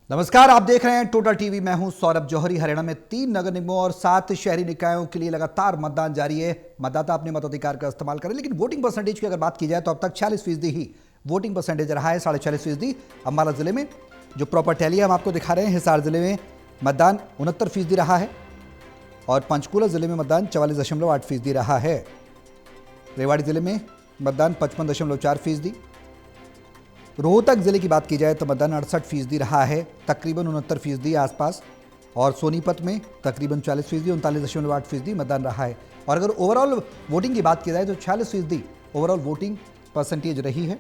नमस्कार, आप देख रहे हैं टोटल टीवी। मैं हूं सौरभ जौहरी। हरियाणा में 3 नगर निगमों और 7 शहरी निकायों के लिए लगातार मतदान जारी है। मतदाता अपने मताधिकार का इस्तेमाल करें, लेकिन वोटिंग परसेंटेज की अगर बात की जाए तो अब तक 46% ही वोटिंग परसेंटेज रहा है। 46.5% अम्बाला जिले में जो प्रॉपर टैली हम आपको दिखा रहे हैं। हिसार जिले में मतदान 69% रहा है और पंचकुला जिले में मतदान 44.8% रहा है। रेवाड़ी जिले में मतदान 55.4%। रोहतक जिले की बात की जाए तो मतदान 68% रहा है, तकरीबन 69% आसपास। और सोनीपत में तकरीबन 40%, 39.8% मतदान रहा है। और अगर ओवरऑल वोटिंग की बात की जाए तो 46% ओवरऑल वोटिंग परसेंटेज रही है।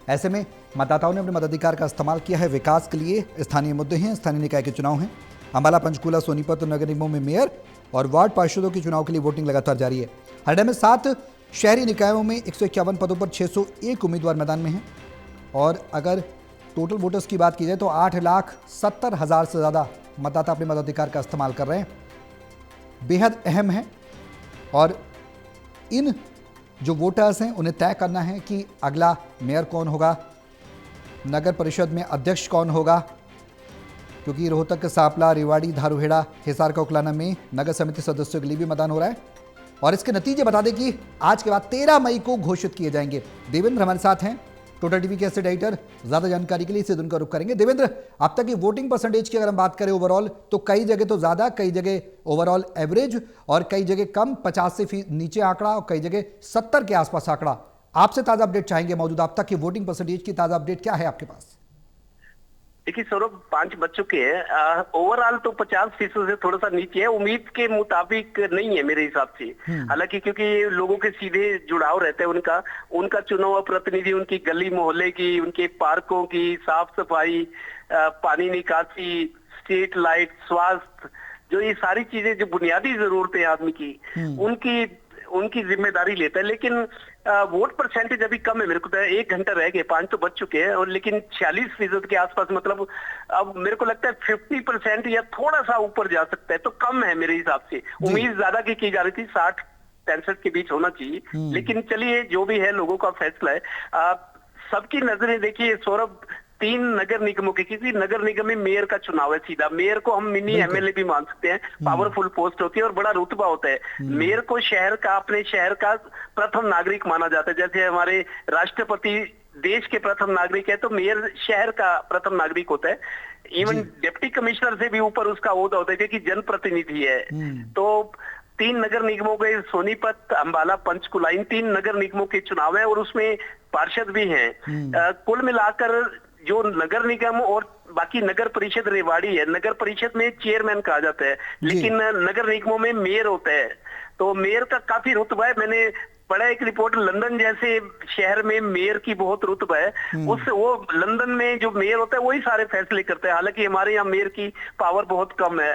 ऐसे में मतदाताओं ने अपने मताधिकार का इस्तेमाल किया है विकास के लिए। स्थानीय मुद्दे हैं, स्थानीय निकाय के चुनाव हैं। अम्बाला, पंचकूला, सोनीपत और नगर निगमों में मेयर और वार्ड पार्षदों के चुनाव के लिए वोटिंग लगातार जारी है। हरियाणा में 7 शहरी निकायों में 151 पदों पर 601 उम्मीदवार मैदान में हैं। और अगर टोटल वोटर्स की बात की जाए तो 8,70,000 से ज़्यादा मतदाता अपने मताधिकार का इस्तेमाल कर रहे हैं। बेहद अहम है। और इन जो वोटर्स हैं उन्हें तय करना है कि अगला मेयर कौन होगा, नगर परिषद में अध्यक्ष कौन होगा, क्योंकि रोहतक का सांपला, रेवाड़ी, धारूहेड़ा, हिसार का उकलाना में नगर समिति सदस्यों के लिए भी मतदान हो रहा है। और इसके नतीजे बता दें कि आज के बाद 13 मई को घोषित किए जाएंगे। देवेंद्र हमारे साथ हैं, टोटल टीवी के एस्टेट एडिटर। ज्यादा जानकारी के लिए इसे उनका रुख करेंगे। देवेंद्र, अब तक की वोटिंग परसेंटेज की अगर हम बात करें ओवरऑल, तो कई जगह तो ज्यादा, कई जगह ओवरऑल एवरेज और कई जगह कम, 50 से नीचे आंकड़ा और कई जगह 70 के आसपास आंकड़ा। आपसे ताजा अपडेट चाहेंगे। मौजूदा अब तक की वोटिंग परसेंटेज की ताजा अपडेट क्या है आपके पास? देखिए सौरभ, 5 बज चुके हैं। ओवरऑल तो 50% से थोड़ा सा नीचे है, उम्मीद के मुताबिक नहीं है मेरे हिसाब से। हालांकि क्योंकि लोगों के सीधे जुड़ाव रहता है उनका चुनाव प्रतिनिधि, उनकी गली मोहल्ले की, उनके पार्कों की साफ सफाई, पानी निकासी, स्ट्रीट लाइट, स्वास्थ्य, जो ये सारी चीजें जो बुनियादी जरूरतें आदमी की, उनकी जिम्मेदारी लेता है। लेकिन वोट परसेंटेज अभी कम है। मेरे को तो 1 घंटा रह गए, 5 तो बज चुके हैं, और लेकिन 46% के आसपास, मतलब अब मेरे को लगता है 50% या थोड़ा सा ऊपर जा सकता है, तो कम है मेरे हिसाब से। उम्मीद ज्यादा की जा रही थी, 60-65 के बीच होना चाहिए। लेकिन चलिए, जो भी है लोगों का फैसला है। सबकी नजरें देखिए सौरभ 3 नगर निगमों के, किसी नगर निगम में मेयर का चुनाव है सीधा। मेयर को हम मिनी एमएलए भी मान सकते हैं। पावरफुल पोस्ट होती है और बड़ा रुतबा होता है। मेयर को अपने शहर का प्रथम नागरिक माना जाता है। जैसे हमारे राष्ट्रपति देश के प्रथम नागरिक है, तो मेयर शहर का प्रथम नागरिक होता है। इवन डिप्टी कमिश्नर से भी ऊपर उसका ओहदा होता है, क्योंकि जनप्रतिनिधि है। तो 3 नगर निगमों के, सोनीपत, अंबाला, पंचकुला, इन 3 नगर निगमों के चुनाव है और उसमें पार्षद भी हैं। कुल मिलाकर जो नगर निगम और बाकी नगर परिषद रेवाड़ी है, नगर परिषद में चेयरमैन कहा जाता है, लेकिन नगर निगमों में मेयर होता है। तो मेयर का काफी रुतबा है। मैंने पढ़ा एक रिपोर्ट, लंदन जैसे शहर में मेयर की बहुत रुतबा है। वो लंदन में जो मेयर होता है वही सारे फैसले करता है। हालांकि हमारे यहाँ मेयर की पावर बहुत कम है।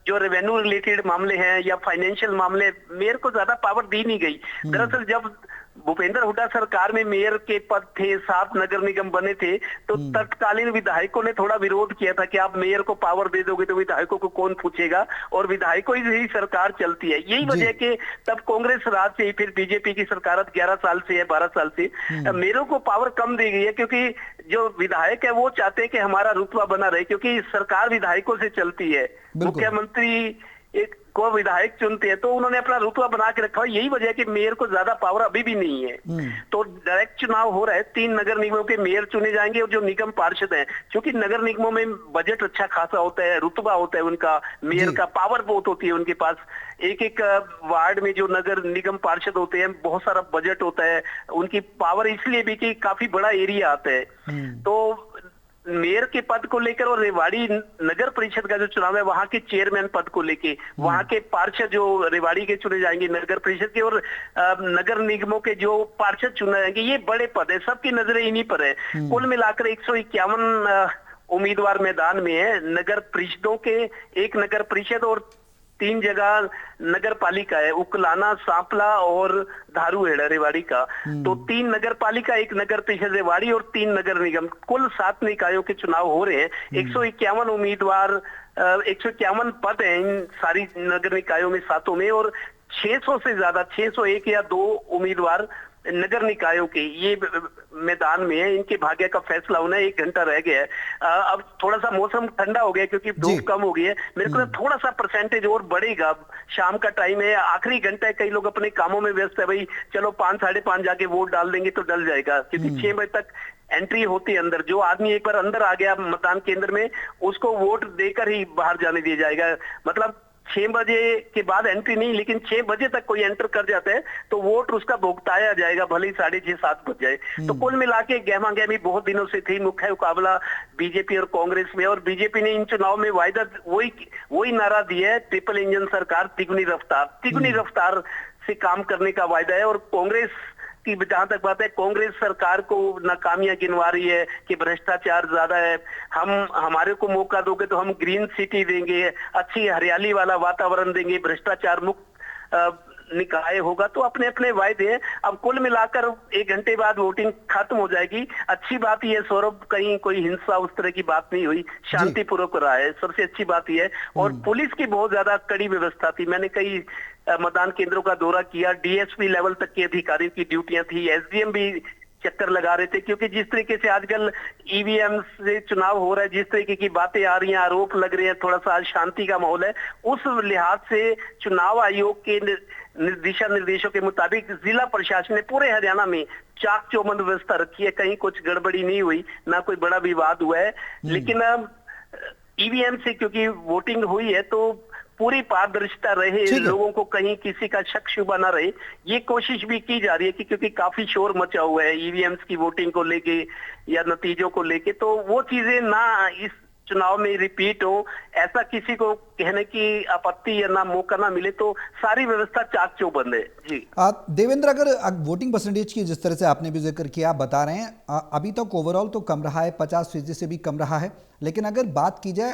जो रेवेन्यू रिलेटेड मामले हैं या फाइनेंशियल मामले, मेयर को ज्यादा पावर दी नहीं गई। दरअसल जब भूपेंद्र हुड्डा सरकार में मेयर के पद थे, 7 नगर निगम बने थे, तो तत्कालीन विधायकों ने थोड़ा विरोध किया था कि आप मेयर को पावर दे दोगे तो विधायकों को कौन पूछेगा, और विधायकों ही सरकार चलती है। यही वजह के तब कांग्रेस राज से, फिर बीजेपी की सरकार 11 साल से है, 12 साल से मेयरों को पावर कम दी गई है, क्योंकि जो विधायक है वो चाहते हैं कि हमारा रुतबा बना रहे, क्योंकि सरकार विधायकों से चलती है। मुख्यमंत्री एक को विधायक चुनते हैं, तो उन्होंने अपना रुतबा बना के रखा है। यही वजह है कि मेयर को ज्यादा पावर अभी भी नहीं है। तो डायरेक्ट चुनाव हो रहा है, 3 नगर निगमों के मेयर चुने जाएंगे और जो निगम पार्षद हैं, क्योंकि नगर निगमों में बजट अच्छा खासा होता है, रुतबा होता है उनका, मेयर का पावर बहुत होती है उनके पास। एक वार्ड में जो नगर निगम पार्षद होते हैं, बहुत सारा बजट होता है उनकी पावर, इसलिए भी कि काफी बड़ा एरिया आता है। तो मेयर के पद को लेकर और रेवाड़ी नगर परिषद का जो चुनाव है, वहां के चेयरमैन पद को लेके, वहां के पार्षद जो रेवाड़ी के चुने जाएंगे नगर परिषद के, और नगर निगमों के जो पार्षद चुने जाएंगे, ये बड़े पद है, सबकी नजरें इन्हीं पर है। कुल मिलाकर 151 उम्मीदवार मैदान में है। नगर परिषदों के, एक नगर परिषद और 3 जगह नगर पालिका है, उकलाना, सांपला और धारूहेड़ा रेवाड़ी का। तो 3 नगर पालिका, 1 नगर परिषद रेवाड़ी और 3 नगर निगम, कुल 7 निकायों के चुनाव हो रहे हैं। 151 उम्मीदवार, 151 पद हैं इन सारी नगर निकायों में, 7 में, और 600 से ज्यादा 601 या 2 उम्मीदवार नगर निकायों के ये मैदान में है। इनके भाग्य का फैसला होना है। 1 घंटा रह गया है। अब थोड़ा सा मौसम ठंडा हो गया क्योंकि धूप कम हो गई है। मेरे को थोड़ा सा परसेंटेज और बढ़ेगा। शाम का टाइम है, आखिरी घंटा है, कई लोग अपने कामों में व्यस्त है। भाई चलो 5 साढ़े 5 जाके वोट डाल देंगे तो डल जाएगा, क्योंकि 6 बजे तक एंट्री होती है अंदर। जो आदमी एक बार अंदर आ गया मतदान केंद्र में, उसको वोट देकर ही बाहर जाने दिया जाएगा। मतलब 6 बजे के बाद एंट्री नहीं, लेकिन 6 बजे तक कोई एंटर कर जाता है तो वोट उसका भुगताया जाएगा, भले ही 6:30 7 बज जाए। तो कुल मिला के गहमा गहमी बहुत दिनों से थी। मुख्य मुकाबला बीजेपी और कांग्रेस में, और बीजेपी ने इन चुनाव में वायदा वही नारा दिया है, ट्रिपल इंजन सरकार, तिगुनी रफ्तार से काम करने का वायदा है। और कांग्रेस की जहां तक बात है, कांग्रेस सरकार को नाकामियां गिनवा रही है कि भ्रष्टाचार ज्यादा है। हमारे को मौका दोगे तो हम ग्रीन सिटी देंगे, अच्छी हरियाली वाला वातावरण देंगे, भ्रष्टाचार मुक्त निकाय होगा। तो अपने अपने वायदे हैं। अब कुल मिलाकर 1 घंटे बाद वोटिंग खत्म हो जाएगी। अच्छी बात यह सौरभ, कहीं कोई हिंसा उस तरह की बात नहीं हुई, शांतिपूर्वक रहा है, सबसे अच्छी बात यह है। और पुलिस की बहुत ज्यादा कड़ी व्यवस्था थी। मैंने कई मतदान केंद्रों का दौरा किया। डीएसपी लेवल तक के अधिकारियों की ड्यूटियां थी, एसडीएम भी चक्कर लगा रहे थे, क्योंकि जिस तरीके से आजकल ईवीएम से चुनाव हो रहा है, जिस तरीके की बातें आ रही हैं, आरोप लग रहे हैं, थोड़ा सा शांति का माहौल है। उस लिहाज से चुनाव आयोग के दिशा निर्देशों के मुताबिक जिला प्रशासन ने पूरे हरियाणा में चाक चौबंद व्यवस्था रखी है। कहीं कुछ गड़बड़ी नहीं हुई, ना कोई बड़ा विवाद हुआ है। लेकिन ईवीएम से क्योंकि वोटिंग हुई है तो पूरी पारदर्शिता रहे, लोगों को कहीं किसी का शक शुबा ना रहे, ये कोशिश भी की जा रही है। कि क्योंकि काफी शोर मचा हुआ है ईवीएम्स की वोटिंग को लेके या नतीजों को लेके, तो वो चीजें ना इस चुनाव में रिपीट हो, ऐसा किसी को कहने की आपत्ति या ना मौका ना मिले, तो सारी व्यवस्था चाक चौबंद है। जी देवेंद्र, अगर वोटिंग परसेंटेज की जिस तरह से आपने भी जिक्र किया, आप बता रहे हैं अभी तक ओवरऑल तो कम रहा है, 50% से भी कम रहा है, लेकिन अगर बात की जाए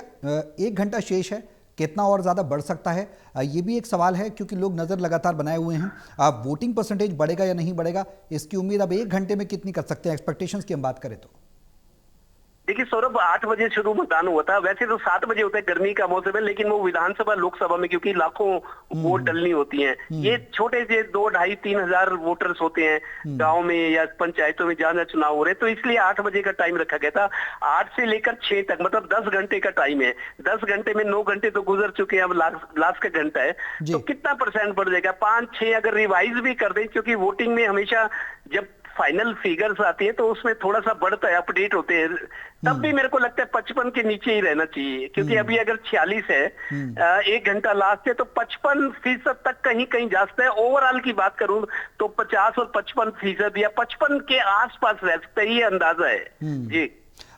1 घंटा शेष है, कितना और ज्यादा बढ़ सकता है, ये भी एक सवाल है, क्योंकि लोग नजर लगातार बनाए हुए हैं। वोटिंग परसेंटेज बढ़ेगा या नहीं बढ़ेगा, इसकी उम्मीद अब 1 घंटे में कितनी कर सकते हैं, एक्सपेक्टेशंस की हम बात करें तो? देखिए सौरभ, 8 बजे शुरू मतदान हुआ था। वैसे तो 7 बजे होता है, गर्मी का मौसम है, लेकिन वो विधानसभा लोकसभा में क्योंकि लाखों वोट डलनी होती हैं, ये छोटे से 2 ढाई 3 हजार वोटर्स होते हैं गांव में या पंचायतों में जहां चुनाव हो रहे हैं, तो इसलिए 8 बजे का टाइम रखा गया था। 8 से लेकर 6 तक, मतलब 10 घंटे का टाइम है। 10 घंटे में 9 घंटे तो गुजर चुके हैं, अब लास्ट का घंटा है। तो कितना परसेंट बढ़ जाएगा? 5-6 अगर रिवाइज भी कर दें, क्योंकि वोटिंग में हमेशा जब फाइनल फिगर्स आती है तो उसमें थोड़ा सा बढ़ता है, अपडेट होते हैं, तब भी मेरे को लगता है 55 के नीचे ही रहना चाहिए। क्योंकि अभी अगर 46 है, 1 घंटा लास्ट है, तो 55% तक कहीं कहीं जा सकता है। ओवरऑल की बात करूं तो 50 और 55% या 55 के आसपास रह सकता है, ये अंदाजा है। जी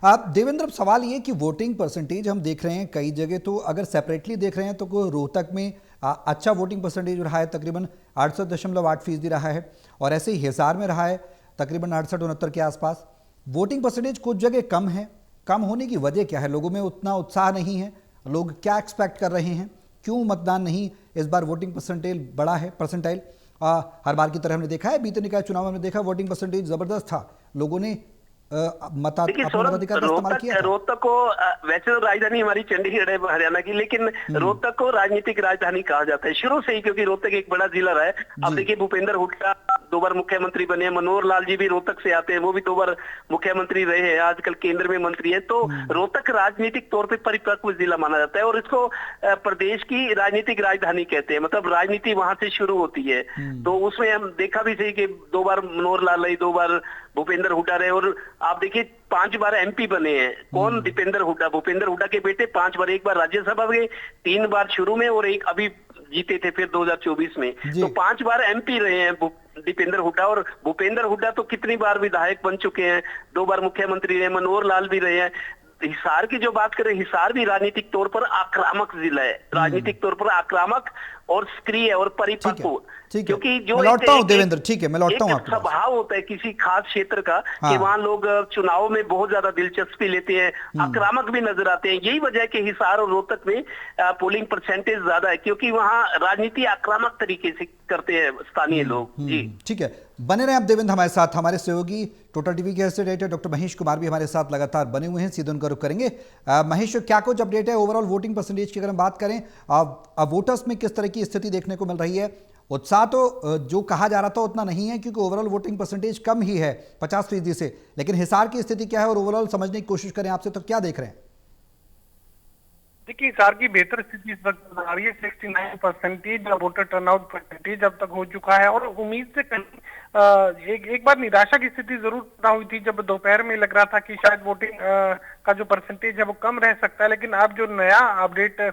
आप देवेंद्र, सवाल ये कि वोटिंग परसेंटेज हम देख रहे हैं कई जगह, तो अगर सेपरेटली देख रहे हैं तो रोहतक में अच्छा वोटिंग परसेंटेज रहा है, तकरीबन 68.8% रहा है, और ऐसे ही हिसार में रहा है तकरीबन 68-69 के आसपास। वोटिंग परसेंटेज कुछ जगह कम है, कम होने की वजह क्या है? लोगों में उतना उत्साह नहीं है, लोग क्या एक्सपेक्ट कर रहे हैं, क्यों मतदान नहीं इस बार वोटिंग परसेंटेज बढ़ा है? परसेंटाइल हर बार की तरह हमने देखा है, बीते निकाय चुनाव में हमने देखा वोटिंग परसेंटेज जबरदस्त था, लोगों ने मताधिकार का इस्तेमाल किया था। रोहतक को वैसे तो राजधानी हमारी चंडीगढ़ है हरियाणा की, लेकिन रोहतक को राजनीतिक राजधानी कहा जाता है शुरू से ही, क्योंकि रोहतक एक बड़ा जिला रहा है। अब देखिए भूपेंद्र हुड्डा 2 बार मुख्यमंत्री बने, मनोहर लाल जी भी रोहतक से आते हैं, वो भी 2 बार मुख्यमंत्री रहे हैं, आजकल केंद्र में मंत्री है। तो रोहतक राजनीतिक तौर पर परिपक्व जिला माना जाता है, और इसको प्रदेश की राजनीतिक राजधानी कहते हैं। मतलब राजनीति वहां से शुरू होती है। तो उसमें हम देखा भी सही कि 2 बार मनोहर लाल रहे, 2 बार भूपेंद्र हुड्डा रहे, और आप देखिए 5 बार एमपी बने हैं। कौन? दीपेंद्र हुड्डा, भूपेंद्र हुड्डा के बेटे 5 बार, एक बार राज्यसभा में, 3 बार शुरू में, और एक अभी जीते थे फिर 2024 में। तो 5 बार एमपी रहे हैं दीपेंद्र हुड्डा। और भूपेंद्र हुड्डा तो कितनी बार विधायक बन चुके हैं, 2 बार मुख्यमंत्री रहे, मनोहर लाल भी रहे हैं। हिसार की जो बात करें, हिसार भी राजनीतिक तौर पर आक्रामक जिला है, राजनीतिक तौर पर आक्रामक और सक्रिय और परिपक्व। क्योंकि जो मैं लौटता हूं देवेंद्र, ठीक है, मैं लौटता हूं। स्वभाव होता है किसी खास क्षेत्र का कि वहां लोग चुनाव में बहुत ज्यादा दिलचस्पी लेते हैं, आक्रामक भी नजर आते हैं। यही वजह है कि हिसार और रोहतक में पोलिंग परसेंटेज ज्यादा है, क्योंकि वहां राजनीति आक्रामक तरीके से करते हैं स्थानीय लोग। जी ठीक है, बने रहे आप देवेंद्र हमारे साथ। हमारे सहयोगी टोटल टीवी के एडिटर डॉक्टर महेश कुमार भी हमारे साथ लगातार बने हुए हैं, सीधे उनका रुख करेंगे। महेश, क्या कुछ अपडेट है ओवरऑल वोटिंग परसेंटेज की अगर हम बात करें, वोटर्स में किस तरह की स्थिति देखने को मिल रही है? उत्साह तो जो कहा जा रहा था उतना नहीं है, क्योंकि ओवरऑल वोटिंग परसेंटेज कम ही है 50% से। लेकिन हिसार की स्थिति क्या है और ओवरऑल समझने की कोशिश करें आपसे, तो क्या देख रहे हैं? देखिए, हिसार की बेहतर स्थिति इस वक्त नजर आ रही है। 69% वोटर टर्नआउट परसेंटेज अब तक हो चुका है और उम्मीद से कहीं एक बार निराशा की स्थिति जरूर पैदा हुई थी, जब दोपहर में लग रहा था कि शायद वोटिंग का जो परसेंटेज है वो कम रह सकता है। लेकिन अब जो नया अपडेट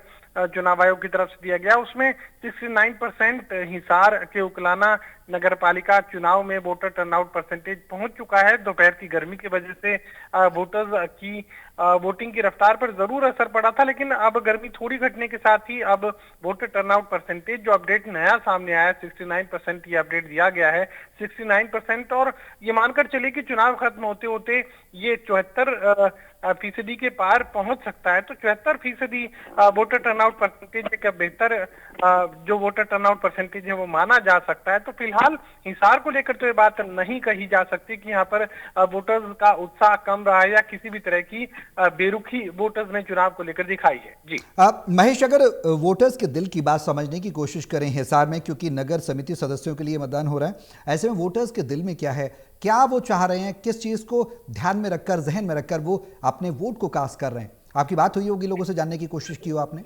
चुनाव आयोग की तरफ से दिया गया, उसमें 69% हिसार के उकलाना नगर पालिका चुनाव में वोटर टर्नआउट परसेंटेज पहुंच चुका है। दोपहर की गर्मी की वजह से वोटर्स की वोटिंग की रफ्तार पर जरूर असर पड़ा था, लेकिन अब गर्मी थोड़ी घटने के साथ ही अब वोटर टर्नआउट परसेंटेज जो अपडेट नया सामने आया, 69% ये अपडेट दिया गया है, 69%। और ये मानकर चले कि चुनाव खत्म होते होते ये 74% के पार पहुंच सकता है। तो 74% वोटर टर्नआउट परसेंटेज एक बेहतर जो वोटर टर्नआउट परसेंटेज है वो माना जा सकता है। तो फिलहाल हिसार को लेकर तो ये बात नहीं कही जा सकती कि यहाँ पर वोटर्स का उत्साह कम रहा है या किसी भी तरह की बेरुखी वोटर्स ने चुनाव को लेकर दिखाई है। जी महेश, अगर वोटर्स के दिल की बात समझने की कोशिश करें हिसार में, क्योंकि नगर समिति सदस्यों के लिए मतदान हो रहा है, ऐसे में वोटर्स के दिल में क्या है, क्या वो चाह रहे हैं, किस चीज को ध्यान में रखकर, जहन में रखकर वो अपने वोट को कास्ट कर रहे हैं? आपकी बात हुई होगी, लोगों से जानने की कोशिश की हो आपने?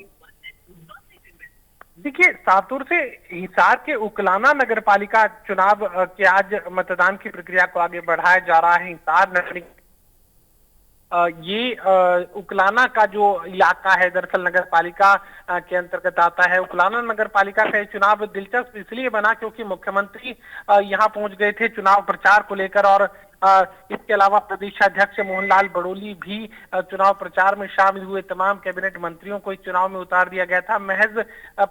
देखिए, सातुर से हिसार के उकलाना नगर पालिका चुनाव के आज मतदान की प्रक्रिया को आगे बढ़ाया जा रहा है। हिसार नगर ये उकलाना का जो इलाका है दरअसल नगर पालिका के अंतर्गत आता है। उकलाना नगर पालिका का ये चुनाव दिलचस्प इसलिए बना क्योंकि मुख्यमंत्री यहाँ पहुंच गए थे चुनाव प्रचार को लेकर, और इसके अलावा प्रदेशाध्यक्ष मोहनलाल बड़ोली भी चुनाव प्रचार में शामिल हुए। तमाम कैबिनेट मंत्रियों को इस चुनाव में उतार दिया गया था। महज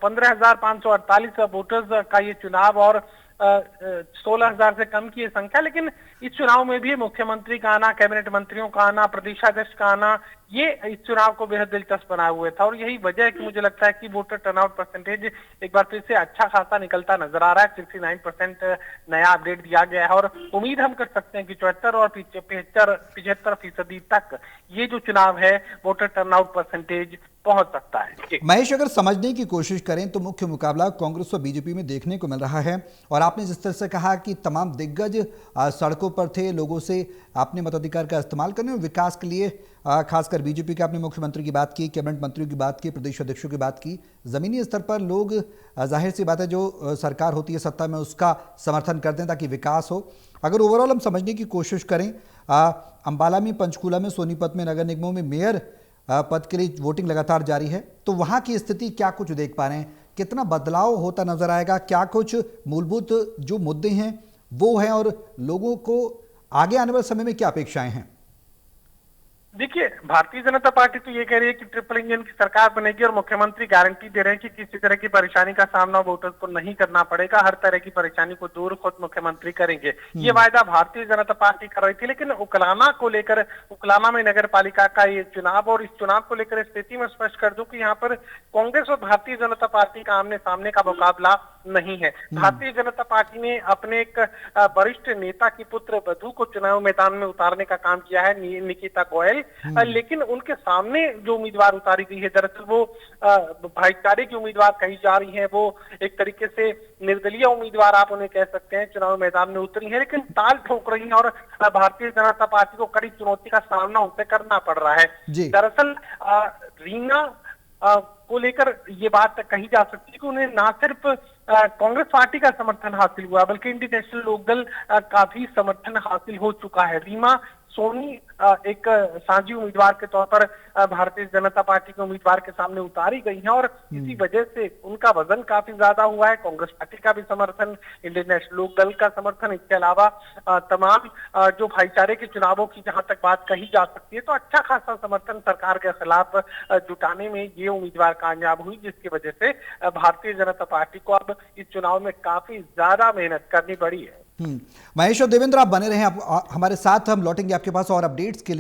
15,548 वोटर्स का ये चुनाव और 16,000 से कम की संख्या, लेकिन इस चुनाव में भी मुख्यमंत्री का आना, कैबिनेट मंत्रियों का आना, प्रदेशाध्यक्ष का आना, ये इस चुनाव को बेहद दिलचस्प बनाए हुए था। और यही वजह है कि मुझे लगता है कि वोटर टर्नआउट परसेंटेज एक बार फिर से अच्छा खासा निकलता नजर आ रहा है। 69% नया अपडेट दिया गया है और उम्मीद हम कर सकते हैं कि 74 और 75% तक ये जो चुनाव है वोटर टर्नआउट परसेंटेज पहुंच सकता है। महेश, अगर समझने की कोशिश करें तो मुख्य मुकाबला कांग्रेस और बीजेपी में देखने को मिल रहा है, और आपने जिस तरह से कहा कि तमाम दिग्गज सड़कों पर थे, लोगों से अपने मताधिकार का इस्तेमाल करने और विकास के लिए, खासकर बीजेपी के आपने मुख्यमंत्री की बात की, कैबिनेट मंत्रियों की बात की, प्रदेश अध्यक्षों की बात की, जमीनी स्तर पर लोग जाहिर सी बात है जो सरकार होती है सत्ता में उसका समर्थन करते हैं ताकि विकास हो। अगर ओवरऑल हम समझने की कोशिश करें, अंबाला में, पंचकूला में, सोनीपत में, नगर निगमों में मेयर पद के लिए वोटिंग लगातार जारी है, तो वहां की स्थिति क्या कुछ देख पा रहे हैं? कितना बदलाव होता नजर आएगा? क्या कुछ मूलभूत जो मुद्दे हैं वो हैं, और लोगों को आगे आने वाले समय में क्या अपेक्षाएं हैं? देखिए, भारतीय जनता पार्टी तो ये कह रही है कि ट्रिपल इंजन की सरकार बनेगी और मुख्यमंत्री गारंटी दे रहे हैं कि किसी तरह की परेशानी का सामना वोटर्स को नहीं करना पड़ेगा, हर तरह की परेशानी को दूर खुद मुख्यमंत्री करेंगे। ये वायदा भारतीय जनता पार्टी कर रही थी। लेकिन उकलाना को लेकर, उकलाना में नगर पालिका का ये चुनाव और इस चुनाव को लेकर स्थिति में स्पष्ट कर दूं कि यहाँ पर कांग्रेस और भारतीय जनता पार्टी का आमने सामने का मुकाबला नहीं है। भारतीय जनता पार्टी ने अपने एक वरिष्ठ नेता की पुत्र वधू को चुनाव मैदान में उतारने का काम किया है, निकिता गोयल, लेकिन उनके सामने जो उम्मीदवार उतारी गई है दरअसल वो भाईचारे की उम्मीदवार कही जा रही है। वो एक तरीके से निर्दलीय उम्मीदवार आप उन्हें कह सकते हैं, चुनाव मैदान में उतरी है लेकिन ताल ठोक रही है और भारतीय जनता पार्टी को कड़ी चुनौती का सामना उनसे करना पड़ रहा है। दरअसल रीना को लेकर ये बात कही जा सकती है कि उन्हें ना सिर्फ कांग्रेस पार्टी का समर्थन हासिल हुआ बल्कि इंडियन नेशनल लोकदल का भी समर्थन हासिल हो चुका है। रीमा सोनी एक साझी उम्मीदवार के तौर पर भारतीय जनता पार्टी के उम्मीदवार के सामने उतारी गई हैं और इसी वजह से उनका वजन काफी ज्यादा हुआ है। कांग्रेस पार्टी का भी समर्थन, इंडियन नेशनल लोकदल का समर्थन, इसके अलावा तमाम जो भाईचारे के चुनावों की जहां तक बात कही जा सकती है तो अच्छा खासा समर्थन सरकार के खिलाफ जुटाने में ये उम्मीदवार कामयाब हुई, जिसकी वजह से भारतीय जनता पार्टी को अब इस चुनाव में काफी ज्यादा मेहनत करनी पड़ी है। महेश और देवेंद्र, आप बने रहें, आप हमारे साथ, हम लौटेंगे आपके पास और अपडेट्स के लिए।